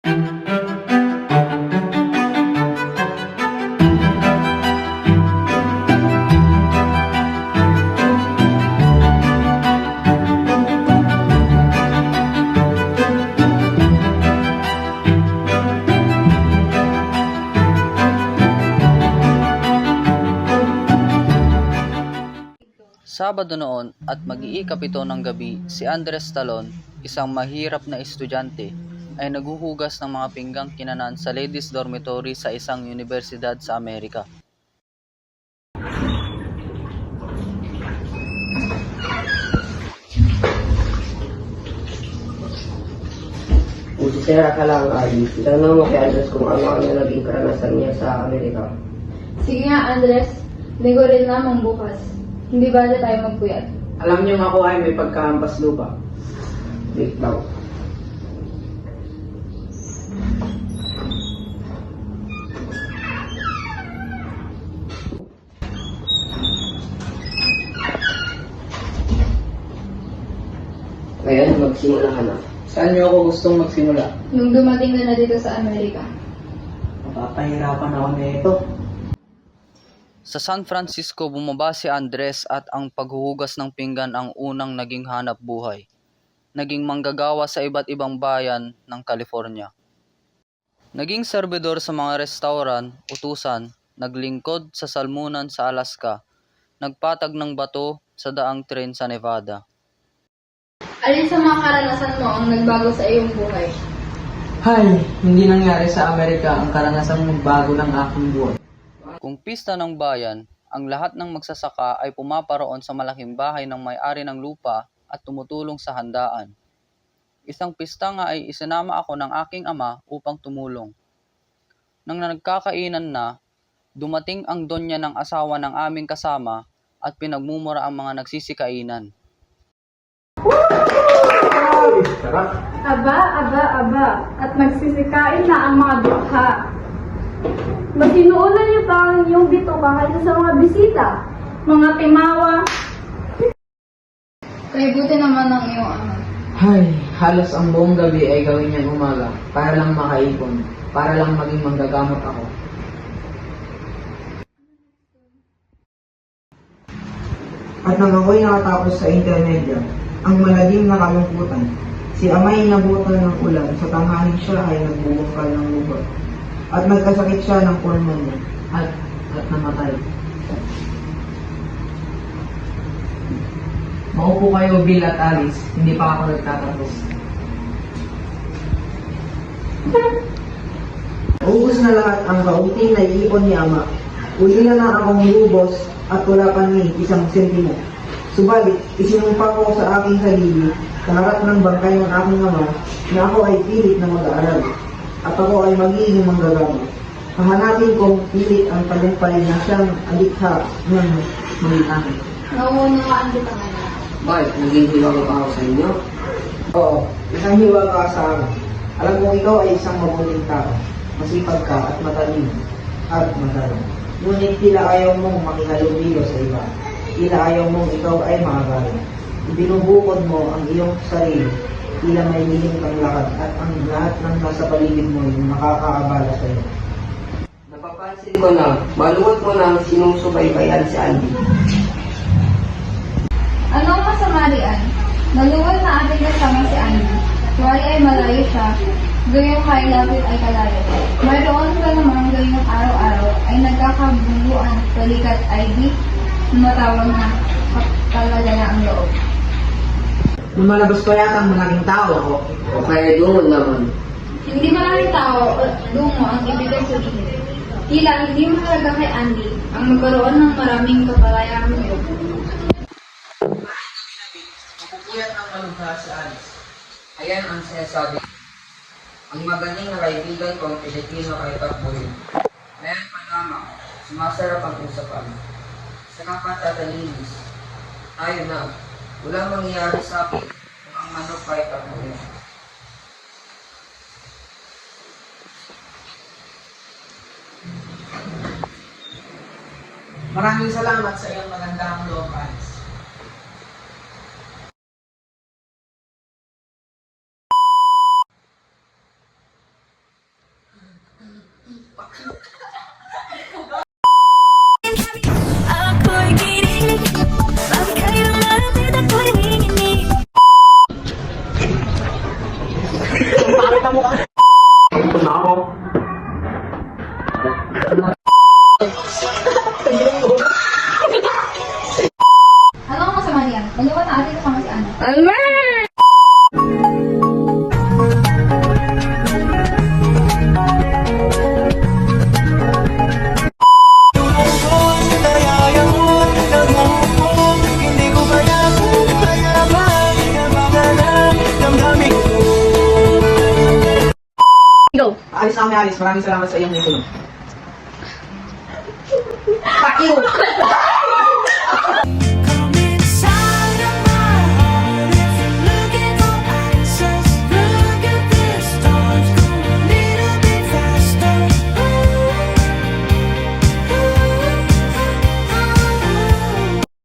Sabado noon at mag-iikapito ng gabi, si Andres Talon, isang mahirap na estudyante, ay naghuhugas ng mga pinggang kinanan sa ladies' dormitory sa isang universidad sa Amerika. Kung sisira ka lang, Ali, itanong mo kay Andres kung ano naging karanasan niya sa Amerika. Sige nga, Andres. Linggo rin naman bukas. Hindi ba tayo magpuyat? Alam niyo ako ay may pagkahampas lupa. Wait lang. Ngayon, magsimula ka na. Saan niyo ako gustong magsimula? Nung dumating na dito sa Amerika. Mapapahirapan ako nito. Sa San Francisco bumaba si Andres at ang paghuhugas ng pinggan ang unang naging hanap buhay. Naging manggagawa sa iba't ibang bayan ng California. Naging serbidor sa mga restaurant, utusan, naglingkod sa salmunan sa Alaska, nagpatag ng bato sa daang tren sa Nevada. Alin sa mga karanasan mo ang nagbago sa iyong buhay? Hay, hindi nangyari sa Amerika ang karanasang magbago ng aking buhay. Kung pista ng bayan, ang lahat ng magsasaka ay pumaparoon sa malaking bahay ng may-ari ng lupa at tumutulong sa handaan. Isang pista nga ay isinama ako ng aking ama upang tumulong. Nang nagkakainan na, dumating ang donya ng asawa ng aming kasama at pinagmumura ang mga nagsisikainan. Aba, at magsisikain na ang mga dukha. Masinuunan niyo pa ang iyong bituka kaysa sa mga bisita, mga timawa. Kaya buti naman ng iyong ama. Hay, halos ang buong gabi ay gawin niyang umaga para lang makaipon, para lang maging manggagamot ako. At nang ako'y nakatapos sa intermedia, ang malalim na kalungkutan, si ama'y nabutan ng ulan sa tanghaling siya ay nagbubungkal ng lupa. At nagkasakit siya ng pulmonya at namatay. Maupo kayo, Bill at Alice, hindi pa ako nagtatapos. Ubus na lahat ang kaunting naiipon ni Ama. Uli na akong lubos at wala pa ni isang sentimo. Subalit, isinumpa ko sa aking sarili, sa harap ng bangkay ng aking ama, na ako ay pilit na mag-aaral. At ako ay magiging manggagamot. Hahanapin kong pilit ang tagumpay na siyang alikha ng mga Nauunawaan kita ngayon. Bakit? Naging hiwaga pa ako sa inyo? Oo, isang hiwaga sa akin. Alam kong ikaw ay isang mabuting tao. Masipag ka at matalino at magalang. Ngunit tila ayaw mong makihalubilo sa iba. Tila ayaw mong ikaw ay makagalang. Ibinubukod mo ang iyong sarili. Tila may lihim kang lakad at ang lahat ng nasa paligid mo ay makakaabala sa iyo. Napapansin ko na, maluwag mo na sinusubaybayan si Andy. Anong masama riyan? Naluwal na ating kasama si Andy. Wari ay malayo siya, gayong kailapit ay kalayo. Mayroon ka naman gayong araw-araw ay nagkakabuluan balikat ay di matawag na talaga na ang loob. Lumalabas pa yata ang malaking tao ako. O kaya doon naman. Hindi maraming tao o dungo ang ibig sabihin. Tila hindi mahalaga kay Andy ang magkaroon ng maraming kapalayaang loob. Mapupuyat ang malugha sa Alice. Ayan ang sinasabi. Ang magaling na kaibigan kong Pilipino ay Takbuhin. Ayan pa lamang, sumasarap ang usapan. Sa kapatalinis, tayo na, walang mangyayari sa akin kung ang manok ay Takbuhin. Maraming salamat sa iyong magandang loob, Alice. Ako'y kinilig, bakit kayo lapit ako'y nanginginig? Ano ang masama niyan? Naliwan na atin kasama si Ana. Alis na kami, Alis. Maraming salamat sa iyong tulong. Fuck you!